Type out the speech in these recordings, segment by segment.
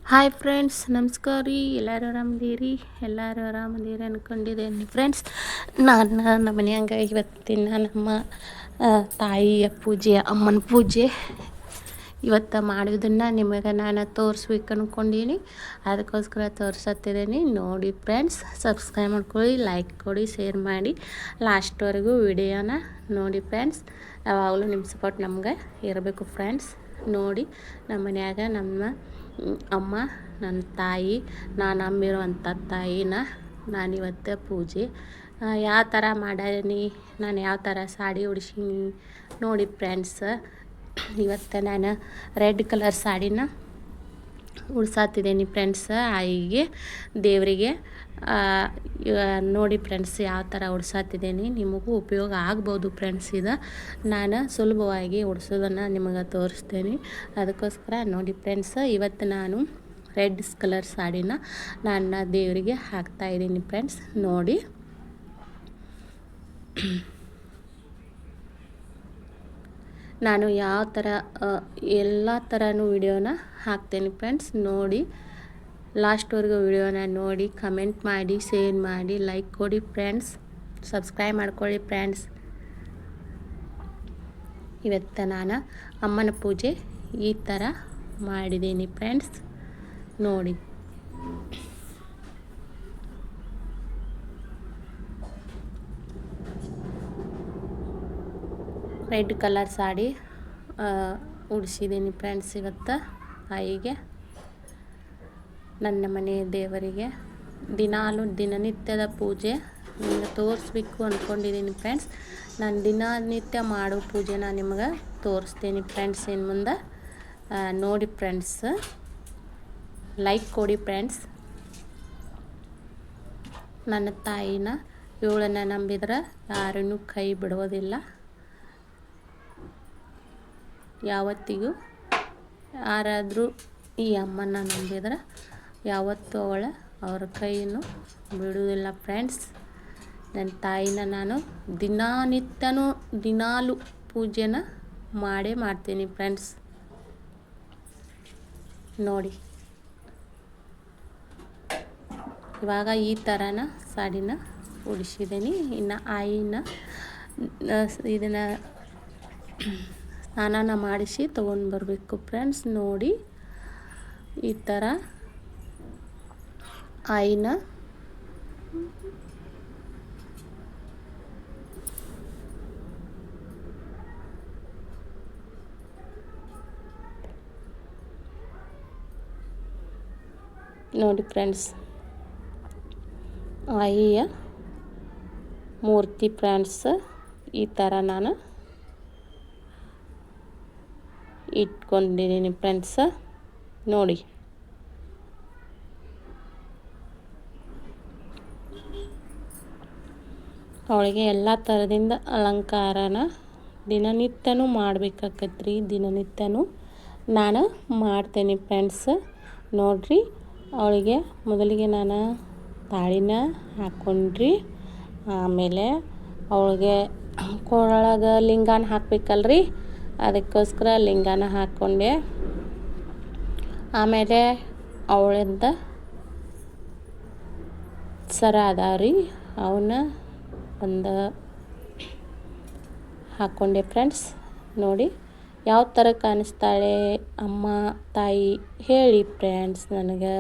Hi friends, ನಮಸ್ಕಾರ ರೀ. ಎಲ್ಲರೂ ಆರಾಮದೀರಿ? ಎಲ್ಲರೂ ಆರಾಮದೀರಿ ಅಂದ್ಕೊಂಡಿದ್ದೇನೆ ಫ್ರೆಂಡ್ಸ್. ನಾನು ನಮ್ಮ ಮನ್ಯಾಗ ಇವತ್ತಿನ ನಮ್ಮ ತಾಯಿಯ ಪೂಜೆ, ಅಮ್ಮನ ಪೂಜೆ ಇವತ್ತು ಮಾಡೋದನ್ನು ನಿಮಗೆ ನಾನು ತೋರಿಸ್ಬೇಕು ಅಂದ್ಕೊಂಡೀನಿ. ಅದಕ್ಕೋಸ್ಕರ ತೋರಿಸತ್ತಿದ್ದೀನಿ. ನೋಡಿ ಫ್ರೆಂಡ್ಸ್, ಸಬ್ಸ್ಕ್ರೈಬ್ ಮಾಡ್ಕೊಳ್ಳಿ, ಲೈಕ್ ಕೊಡಿ, ಶೇರ್ ಮಾಡಿ, ಲಾಸ್ಟ್ವರೆಗೂ ವಿಡಿಯೋನ ನೋಡಿ ಫ್ರೆಂಡ್ಸ್. ಯಾವಾಗಲೂ ನಿಮ್ಮ ಸಪೋರ್ಟ್ ನಮ್ಗೆ ಇರಬೇಕು ಫ್ರೆಂಡ್ಸ್. ನೋಡಿ, ನಮ್ಮ ಮನ್ಯಾಗ ನಮ್ಮ ಅಮ್ಮ, ನನ್ನ ತಾಯಿ, ನಾನು ನಂಬಿರುವಂಥ ತಾಯಿನ ನಾನಿವತ್ತು ಪೂಜೆ ಯಾವ ಥರ ಮಾಡೀನಿ, ನಾನು ಯಾವ ಥರ ಸಾಡಿ ಉಡ್ಸೀನಿ ನೋಡಿ ಫ್ರೆಂಡ್ಸ್. ಇವತ್ತು ನಾನು ರೆಡ್ ಕಲರ್ ಸಾಡಿನ ಉಡ್ಸಾತಿದ್ದೀನಿ ಫ್ರೆಂಡ್ಸ್. ಆಯಿಗೆ ದೇವರಿಗೆ ನೋಡಿ ಫ್ರೆಂಡ್ಸ್, ಯಾವ ಥರ ಉಡ್ಸಾತಿದ್ದೀನಿ. ನಿಮಗೂ ಉಪಯೋಗ ಆಗ್ಬೋದು ಫ್ರೆಂಡ್ಸ್. ಇದು ನಾನು ಸುಲಭವಾಗಿ ಉಡ್ಸೋದನ್ನು ನಿಮಗೆ ತೋರಿಸ್ತೇನೆ. ಅದಕ್ಕೋಸ್ಕರ ನೋಡಿ ಫ್ರೆಂಡ್ಸ್, ಇವತ್ತು ನಾನು ರೆಡ್ ಕಲರ್ ಸಾಡಿನ ನನ್ನ ದೇವರಿಗೆ ಹಾಕ್ತಾಯಿದ್ದೀನಿ ಫ್ರೆಂಡ್ಸ್. ನೋಡಿ, ನಾನು ಯಾವ ಥರ ಎಲ್ಲ ಥರನೂ ವಿಡಿಯೋನ ಹಾಕ್ತೇನೆ ಫ್ರೆಂಡ್ಸ್. ನೋಡಿ, ಲಾಸ್ಟ್ವರೆಗೂ ವಿಡಿಯೋನ ನೋಡಿ, ಕಮೆಂಟ್ ಮಾಡಿ, ಶೇರ್ ಮಾಡಿ, ಲೈಕ್ ಕೊಡಿ ಫ್ರೆಂಡ್ಸ್, ಸಬ್ಸ್ಕ್ರೈಬ್ ಮಾಡ್ಕೊಳ್ಳಿ ಫ್ರೆಂಡ್ಸ್. ಇವತ್ತು ನಾನು ಅಮ್ಮನ ಪೂಜೆ ಈ ಥರ ಮಾಡಿದ್ದೀನಿ ಫ್ರೆಂಡ್ಸ್. ನೋಡಿ, ರೆಡ್ ಕಲರ್ ಸಾಡಿ ಉಡಿಸಿದ್ದೀನಿ ಫ್ರೆಂಡ್ಸ್. ಇವತ್ತು ಆಯಿಗೆ ನನ್ನ ಮನೆ ದೇವರಿಗೆ ದಿನನಿತ್ಯದ ಪೂಜೆ ನಿಮಗೆ ತೋರಿಸ್ಬೇಕು ಅಂದ್ಕೊಂಡಿದ್ದೀನಿ ಫ್ರೆಂಡ್ಸ್. ನಾನು ದಿನನಿತ್ಯ ಮಾಡೋ ಪೂಜೆನ ನಿಮಗೆ ತೋರಿಸ್ತೀನಿ ಫ್ರೆಂಡ್ಸ್. ಇನ್ನು ಮುಂದೆ ನೋಡಿ ಫ್ರೆಂಡ್ಸ್, ಲೈಕ್ ಕೊಡಿ ಫ್ರೆಂಡ್ಸ್. ನನ್ನ ತಾಯಿನ ಇವಳನ್ನು ನಂಬಿದ್ರೆ ಯಾರನ್ನೂ ಕೈ ಬಿಡೋದಿಲ್ಲ. ಯಾವತ್ತಿಗೂ ಯಾರಾದರೂ ಈ ಅಮ್ಮನ ನಂಬಿದ್ರೆ ಯಾವತ್ತೂ ಅವ್ರ ಕೈಯನ್ನು ಬಿಡುವುದಿಲ್ಲ ಫ್ರೆಂಡ್ಸ್. ನನ್ನ ತಾಯಿನ ನಾನು ದಿನಾಲು ಪೂಜೆನ ಮಾಡ್ತೀನಿ ಫ್ರೆಂಡ್ಸ್. ನೋಡಿ, ಇವಾಗ ಈ ಥರನ ಸಾಡಿನ ಉಡಿಸಿದ್ದೀನಿ. ಇನ್ನು ಆಯಿನ ಇದನ್ನು ಸ್ನಾನ ಮಾಡಿಸಿ ತೊಗೊಂಡು ಬರಬೇಕು ಫ್ರೆಂಡ್ಸ್. ನೋಡಿ, ಈ ಥರ ಆಯಿನ ನೋಡಿ ಫ್ರೆಂಡ್ಸ್, ಆಯಿಯ ಮೂರ್ತಿ ಫ್ರೆಂಡ್ಸ್ ಈ ಥರ ನಾನು ಇಟ್ಕೊಂಡಿದ್ದೀನಿ ಫ್ರೆಂಡ್ಸ್. ನೋಡಿ, ಅವಳಿಗೆ ಎಲ್ಲ ಥರದಿಂದ ಅಲಂಕಾರನ ದಿನನಿತ್ಯನೂ ಮಾಡಬೇಕಾಕತ್ರಿ. ದಿನನಿತ್ಯನೂ ನಾನು ಮಾಡ್ತೇನೆ ಫ್ರೆಂಡ್ಸ್. ನೋಡಿರಿ, ಅವಳಿಗೆ ಮೊದಲಿಗೆ ನಾನು ತಾಳಿನ ಹಾಕ್ಕೊಂಡ್ರಿ. ಆಮೇಲೆ ಅವಳಿಗೆ ಕೊರಳಗೆ ಲಿಂಗಾನ ಹಾಕಬೇಕಲ್ರಿ, ಅದಕ್ಕೋಸ್ಕರ ಲಿಂಗಾನ ಹಾಕ್ಕೊಂಡೆ. ಆಮೇಲೆ ಅವಳಿಂದ ಸರ ಅದಾವ್ರಿ, ಅವನ್ನ ಒಂದು ಹಾಕ್ಕೊಂಡೆ ಫ್ರೆಂಡ್ಸ್. ನೋಡಿ, ಯಾವ ಥರ ಕಾಣಿಸ್ತಾಳೆ ಅಮ್ಮ ತಾಯಿ ಹೇಳಿ ಫ್ರೆಂಡ್ಸ್. ನನಗೆ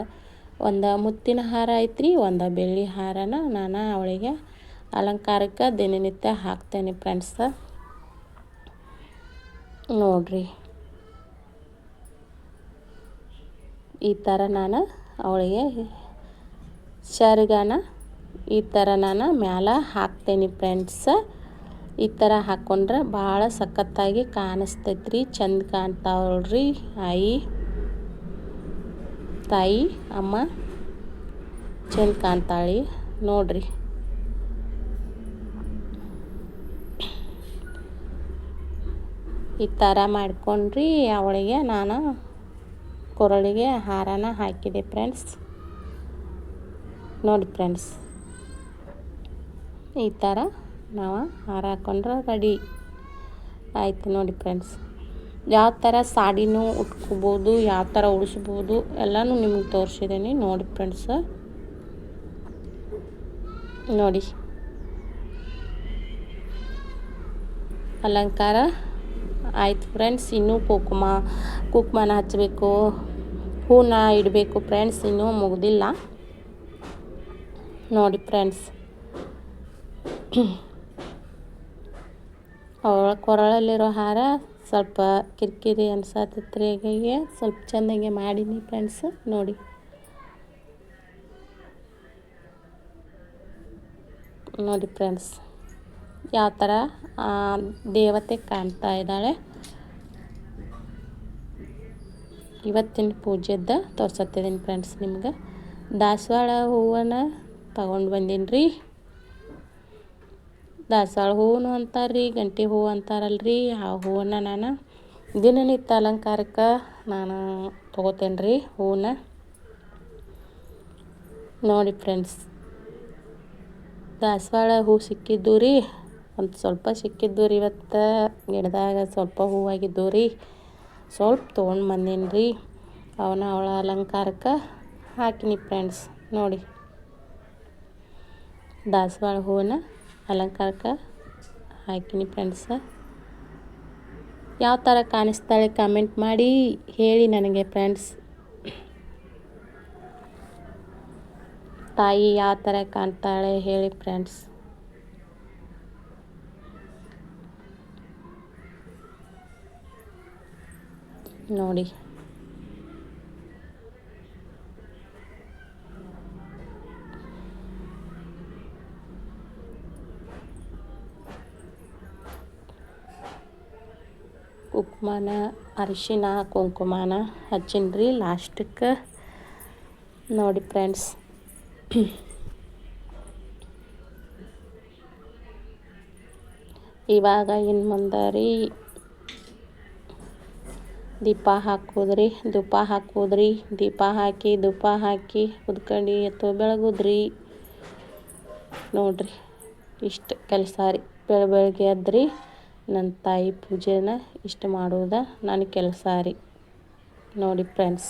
ಒಂದು ಮುತ್ತಿನ ಹಾರ ಐತ್ರಿ, ಒಂದು ಬೆಳ್ಳಿ ಹಾರನ ನಾನು ಅವಳಿಗೆ ಅಲಂಕಾರಕ್ಕೆ ದಿನನಿತ್ಯ ಹಾಕ್ತೇನೆ ಫ್ರೆಂಡ್ಸ್. ನೋಡ್ರಿ, ಈ ಥರ ನಾನು ಅವಳಿಗೆ ಶರ್ಗನ ಈ ಥರ ನಾನು ಮ್ಯಾಲೆ ಹಾಕ್ತೇನೆ ಫ್ರೆಂಡ್ಸ್. ಈ ಥರ ಹಾಕ್ಕೊಂಡ್ರೆ ಭಾಳ ಸಖತ್ತಾಗಿ ಕಾಣಿಸ್ತೈತ್ರಿ, ಚಂದ ಕಾಣ್ತಾವಳ್ರಿ. ತಾಯಿ ಅಮ್ಮ ಚಂದ ಕಾಣ್ತಾಳಿ. ನೋಡ್ರಿ, ಈ ಥರ ಮಾಡ್ಕೊಂಡ್ರಿ ಅವಳಿಗೆ ನಾನು ಕೊರಳಿಗೆ ಹಾರನ ಹಾಕಿದೆ ಫ್ರೆಂಡ್ಸ್. ನೋಡಿ ಫ್ರೆಂಡ್ಸ್, ಈ ಥರ ನಾವು ಹಾರ ಹಾಕ್ಕೊಂಡ್ರೆ ರೆಡಿ ಆಯಿತು ನೋಡಿ ಫ್ರೆಂಡ್ಸ್. ಯಾವ ಥರ ಸಾಡಿನೂ ಉಟ್ಕೋಬೋದು, ಯಾವ ಥರ ಉಳಿಸ್ಬೋದು ಎಲ್ಲನೂ ನಿಮಗೆ ತೋರಿಸಿದ್ದೀನಿ ನೋಡಿ ಫ್ರೆಂಡ್ಸ್. ನೋಡಿ ಅಲಂಕಾರ ಆಯ್ತು ಫ್ರೆಂಡ್ಸ್. ಇನ್ನೂ ಕುಂಕುಮನ ಹಚ್ಚಬೇಕು, ಹೂನ ಇಡಬೇಕು ಫ್ರೆಂಡ್ಸ್, ಇನ್ನೂ ಮುಗ್ದಿಲ್ಲ ನೋಡಿ ಫ್ರೆಂಡ್ಸ್. ಅವಳ ಕೊರಳಲ್ಲಿರೋ ಹಾರ ಸ್ವಲ್ಪ ಕಿರಿಕಿರಿ ಅನ್ಸತ್ತೈತ್ರಿ, ಹೀಗೆ ಸ್ವಲ್ಪ ಚೆಂದಾಗೆ ಮಾಡೀನಿ ಫ್ರೆಂಡ್ಸ್. ನೋಡಿ ನೋಡಿ ಫ್ರೆಂಡ್ಸ್ ಯಾವ ಥರ ದೇವತೆ ಕಾಣ್ತಾ ಇದ್ದಾಳೆ. ಇವತ್ತಿನ ಪೂಜೆದ್ದು ತೋರ್ಸತ್ತಿದ್ದೀನಿ ಫ್ರೆಂಡ್ಸ್ ನಿಮ್ಗೆ. ದಾಸವಾಳ ಹೂವನ್ನು ತಗೊಂಡು ಬಂದೀನಿ ರೀ. ದಾಸವಾಳ ಹೂವು ಅಂತಾರೆ ರೀ, ಗಂಟೆ ಹೂವು ಅಂತಾರಲ್ರಿ, ಆ ಹೂವನ್ನು ನಾನು ದಿನನಿತ್ಯ ಅಲಂಕಾರಕ್ಕೆ ನಾನು ತೊಗೋತೇನೆ ರೀ ಹೂವನ್ನ. ನೋಡಿ ಫ್ರೆಂಡ್ಸ್ ದಾಸವಾಳ ಹೂ ಸಿಕ್ಕಿದ್ದು ರೀ, ಒಂದು ಸ್ವಲ್ಪ ಸಿಕ್ಕಿದ್ದು ರೀ. ಇವತ್ತು ಗಿಡದಾಗ ಸ್ವಲ್ಪ ಹೂವಾಗಿದ್ದು ರೀ, ಸ್ವಲ್ಪ ತೊಗೊಂಡು ಬಂದೀನಿ ರೀ. ಅವಳ ಅಲಂಕಾರಕ್ಕೆ ಹಾಕಿನಿ ಫ್ರೆಂಡ್ಸ್. ನೋಡಿ ದಾಸವಾಳ ಹೂವನ್ನ ಅಲಂಕಾರಕ್ಕೆ ಹಾಕಿನಿ ಫ್ರೆಂಡ್ಸ್. ಯಾವ ಥರ ಕಾಣಿಸ್ತಾಳೆ ಕಾಮೆಂಟ್ ಮಾಡಿ ಹೇಳಿ ನನಗೆ ಫ್ರೆಂಡ್ಸ್. ತಾಯಿ ಯಾವ ಥರ ಕಾಣ್ತಾಳೆ ಹೇಳಿ ಫ್ರೆಂಡ್ಸ್. ನೋಡಿ ಕುಂಕುಮನ ಅರಿಶಿನ ಕುಂಕುಮನ ಹಚ್ಚಿನ್ರಿ ಲಾಸ್ಟಕ್ಕೆ ನೋಡಿ ಫ್ರೆಂಡ್ಸ್. ಇವಾಗ ಇನ್ನು ಮುಂದೆ ರೀ ದೀಪ ಹಾಕೋದ್ರಿ, ದೀಪ ಹಾಕಿ ಉದ್ಕಂಡು ಎತ್ತು ಬೆಳಗುದ್ರಿ. ನೋಡ್ರಿ ಇಷ್ಟು ಕೆಲಸ ರೀ. ಬೆಳಗ್ಗೆ ಎದ್ರಿ ನನ್ನ ತಾಯಿ ಪೂಜೆನ ಇಷ್ಟು ಮಾಡೋದ ನನ್ನ ಕೆಲಸ ರೀ. ನೋಡಿ ಫ್ರೆಂಡ್ಸ್.